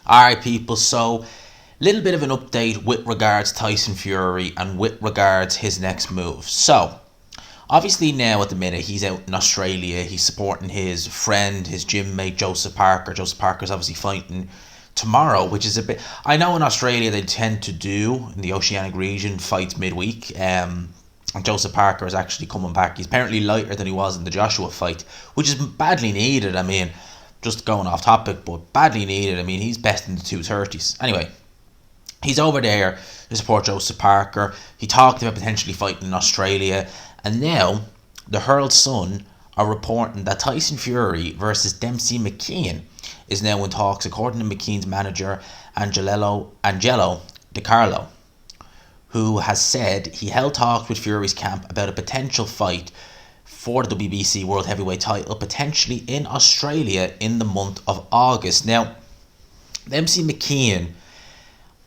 Alright, people, so little bit of an update with regards Tyson Fury and with regards his next move. So, obviously now at the minute he's out in Australia, he's supporting his friend, his gym mate Joseph Parker. Joseph Parker's obviously fighting tomorrow, which is a bit... I know in Australia they tend to do, in the Oceanic region, fights midweek. And Joseph Parker is actually coming back. He's apparently lighter than he was in the Joshua fight, which is badly needed. I mean, just going off topic, but badly needed. I mean, he's best in the 230s. Anyway, he's over there to support Joseph Parker. He talked about potentially fighting in Australia. And now, the Herald Sun are reporting that Tyson Fury versus Dempsey Mckean is now in talks, according to Mckean's manager, Angelo DiCarlo, who has said he held talks with Fury's camp about a potential fight for the WBC World Heavyweight title, potentially in Australia in the month of August. Now, Dempsey Mckean,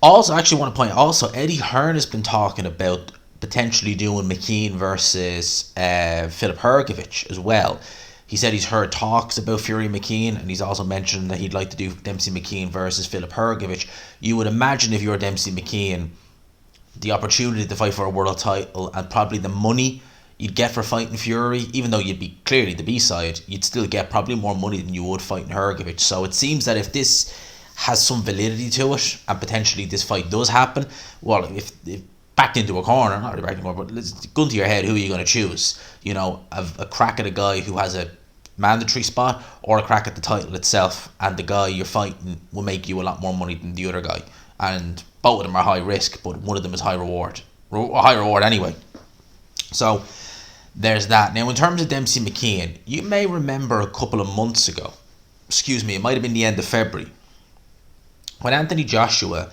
also, I actually want to point out, also, Eddie Hearn has been talking about potentially doing Mckean versus Filip Hrgovic as well. He said he's heard talks about Fury Mckean, and he's also mentioned that he'd like to do Dempsey Mckean versus Filip Hrgovic. You would imagine if you're Dempsey Mckean, the opportunity to fight for a world title and probably the money you'd get for fighting Fury, even though you'd be clearly the B-side, you'd still get probably more money than you would fighting Hrgovic. So it seems that if this has some validity to it, and potentially this fight does happen, well, if backed into a corner, not really backed into a corner, but let's gun to your head, who are you going to choose? You know, a crack at a guy who has a mandatory spot, or a crack at the title itself, and the guy you're fighting will make you a lot more money than the other guy. And both of them are high risk, but one of them is high reward. High reward anyway. So there's that. Now, in terms of Dempsey Mckean, you may remember a couple of months ago, it might have been the end of February, when Anthony Joshua,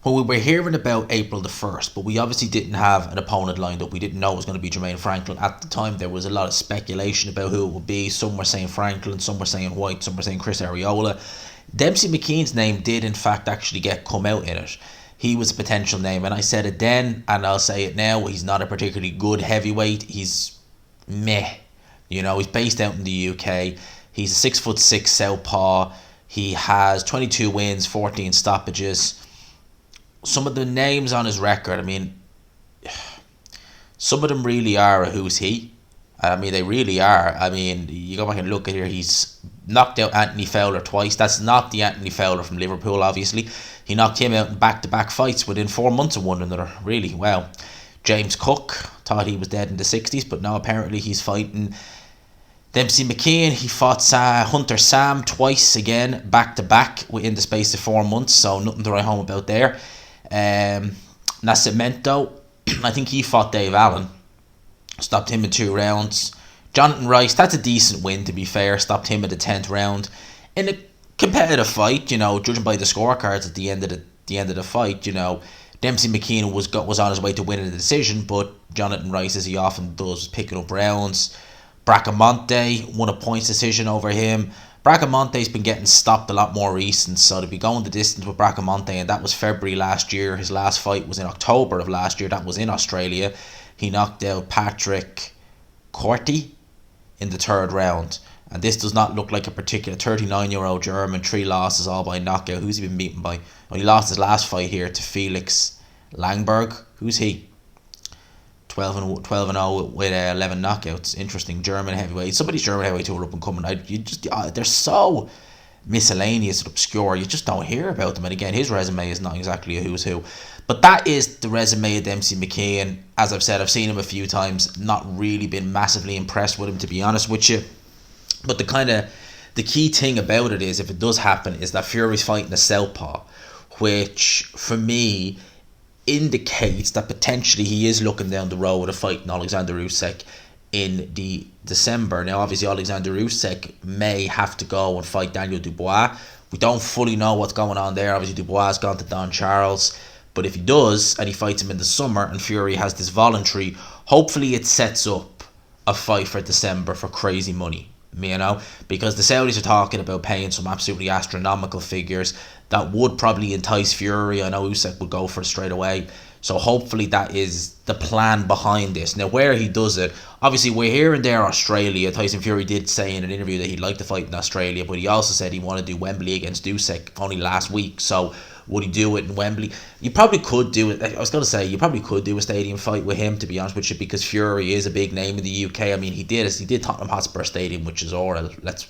when we were hearing about April the 1st, but we obviously didn't have an opponent lined up. We didn't know it was going to be Jermaine Franklin. At the time, there was a lot of speculation about who it would be. Some were saying Franklin, some were saying White, some were saying Chris Arreola. Dempsey Mckean's name did, in fact, actually come out in it. He was a potential name, and I said it then, and I'll say it now. He's not a particularly good heavyweight. He's meh. You know, he's based out in the UK. He's a 6'6" southpaw. He has 22 wins, 14 stoppages. Some of the names on his record, I mean, some of them really are a who's he. I mean, they really are. I mean, you go back and look at here, he's knocked out Anthony Fowler twice. That's not the Anthony Fowler from Liverpool, obviously. He knocked him out in back-to-back fights within 4 months of one another, really. Well, James Cook thought he was dead in the 60s, but now apparently he's fighting Dempsey Mckean. He fought Hunter Sam twice again, back-to-back within the space of 4 months, so nothing to write home about there. Nascimento, I think he fought Dave Allen, stopped him in 2 rounds. Jonathan Rice, that's a decent win to be fair, stopped him in the 10th round. In a competitive fight, you know, judging by the scorecards at the end of the fight, you know, Dempsey Mckean was on his way to winning the decision, but Jonathan Rice, as he often does, was picking up rounds. Bracamonte won a points decision over him. Bracamonte's been getting stopped a lot more recent, so to be going the distance with Bracamonte, and that was February last year. His last fight was in October of last year. That was in Australia. He knocked out Patrick Corti in the 3rd round. And this does not look like a particular 39-year-old German, 3 losses all by knockout. Who's he been beaten by? Well, he lost his last fight here to Felix Langberg. Who's he? 12-0 with 11 knockouts. Interesting. German heavyweight. Some of these German heavyweights who are up and coming, they're so miscellaneous and obscure. You just don't hear about them. And again, his resume is not exactly a who's who. But that is the resume of Dempsey Mckean. As I've said, I've seen him a few times. Not really been massively impressed with him, to be honest with you. But the key thing about it is, if it does happen, is that Fury's fighting a southpaw, which for me indicates that potentially he is looking down the road of fighting Alexander Usyk in the December. Now, obviously, Alexander Usyk may have to go and fight Daniel Dubois. We don't fully know what's going on there. Obviously, Dubois has gone to Don Charles. But if he does, and he fights him in the summer, and Fury has this voluntary, hopefully it sets up a fight for December for crazy money. You know, because the Saudis are talking about paying some absolutely astronomical figures that would probably entice Fury. I know Usyk would go for it straight away. So hopefully that is the plan behind this. Now, where he does it, obviously we're here and there Australia. Tyson Fury did say in an interview that he'd like to fight in Australia, but he also said he wanted to do Wembley against Usyk only last week. So would he do it in Wembley? You probably could do it. I was going to say, you probably could do a stadium fight with him, to be honest with you, because Fury is a big name in the UK. I mean, he did Tottenham Hotspur Stadium, which is oral. Let's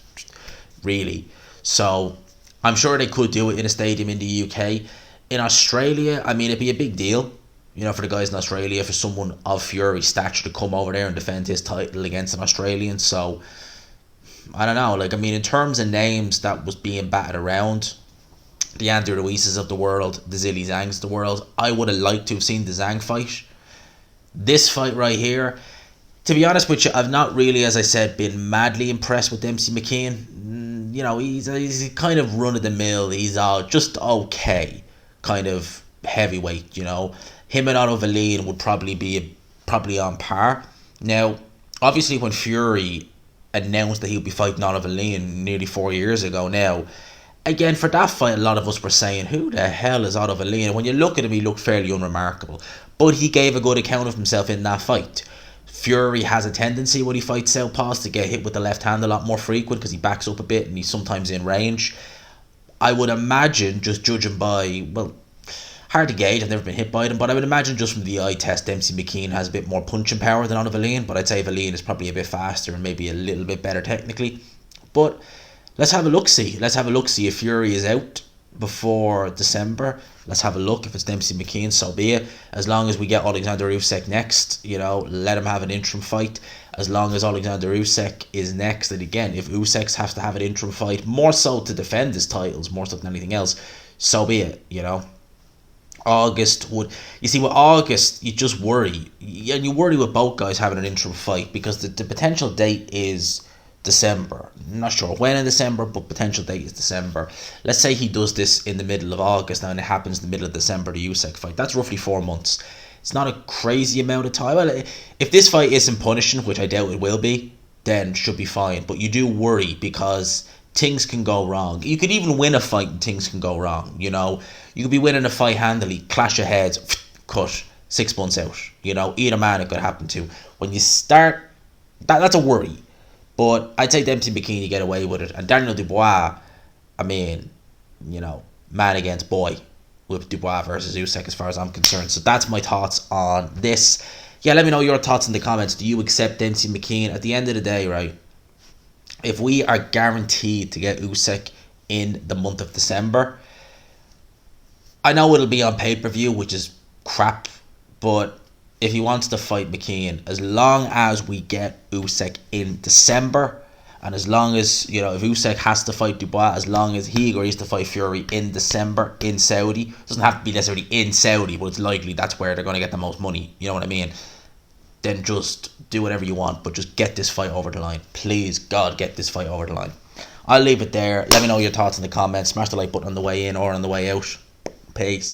really. So I'm sure they could do it in a stadium in the UK. In Australia, I mean, it'd be a big deal, for the guys in Australia, for someone of Fury's stature to come over there and defend his title against an Australian. So I don't know. Like, I mean, in terms of names that was being batted around, the Andrew Luises of the world, the Zilly Zangs of the world, I would have liked to have seen the Zhang fight. This fight right here, to be honest with you, I've not really, as I said, been madly impressed with Dempsey Mckean. He's kind of run of the mill. He's just okay, kind of heavyweight. Him and Otto Wallin would probably be on par. Now, obviously, when Fury announced that he would be fighting Otto Wallin nearly 4 years ago now, again, for that fight, a lot of us were saying, who the hell is Otto Wallin? When you look at him, he looked fairly unremarkable. But he gave a good account of himself in that fight. Fury has a tendency when he fights southpaws to get hit with the left hand a lot more frequent because he backs up a bit and he's sometimes in range. I would imagine, just judging by, well, hard to gauge, I've never been hit by them, but I would imagine just from the eye test, Dempsey Mckean has a bit more punching power than Otto Wallin, but I'd say Wallin is probably a bit faster and maybe a little bit better technically. But let's have a look-see. Let's have a look-see if Fury is out before December. Let's have a look. If it's Dempsey Mckean, so be it. As long as we get Alexander Usyk next, let him have an interim fight. As long as Alexander Usyk is next, and again, if Usyk has to have an interim fight, more so to defend his titles, more so than anything else, so be it, August would... You see, with August, you just worry. And you worry with both guys having an interim fight because the potential date is December. I'm not sure when in December, but potential date is December. Let's say he does this in the middle of August and it happens in the middle of December, the Usyk fight. That's roughly 4 months. It's not a crazy amount of time. Well, if this fight isn't punishing, which I doubt it will be, then should be fine. But you do worry because things can go wrong. You could even win a fight and things can go wrong. You could be winning a fight handily, clash of heads, cut 6 months out. Either man it could happen to. When you start, that's a worry. But I'd say Dempsey Mckean, you get away with it. And Daniel Dubois, I mean, man against boy with Dubois versus Usyk as far as I'm concerned. So that's my thoughts on this. Yeah, let me know your thoughts in the comments. Do you accept Dempsey Mckean? At the end of the day, right, if we are guaranteed to get Usyk in the month of December, I know it'll be on pay-per-view, which is crap, but if he wants to fight Mckean, as long as we get Usyk in December, and as long as, if Usyk has to fight Dubois, as long as he agrees to fight Fury in December in Saudi, doesn't have to be necessarily in Saudi, but it's likely that's where they're going to get the most money, you know what I mean? Then just do whatever you want, but just get this fight over the line. Please, God, get this fight over the line. I'll leave it there. Let me know your thoughts in the comments. Smash the like button on the way in or on the way out. Peace.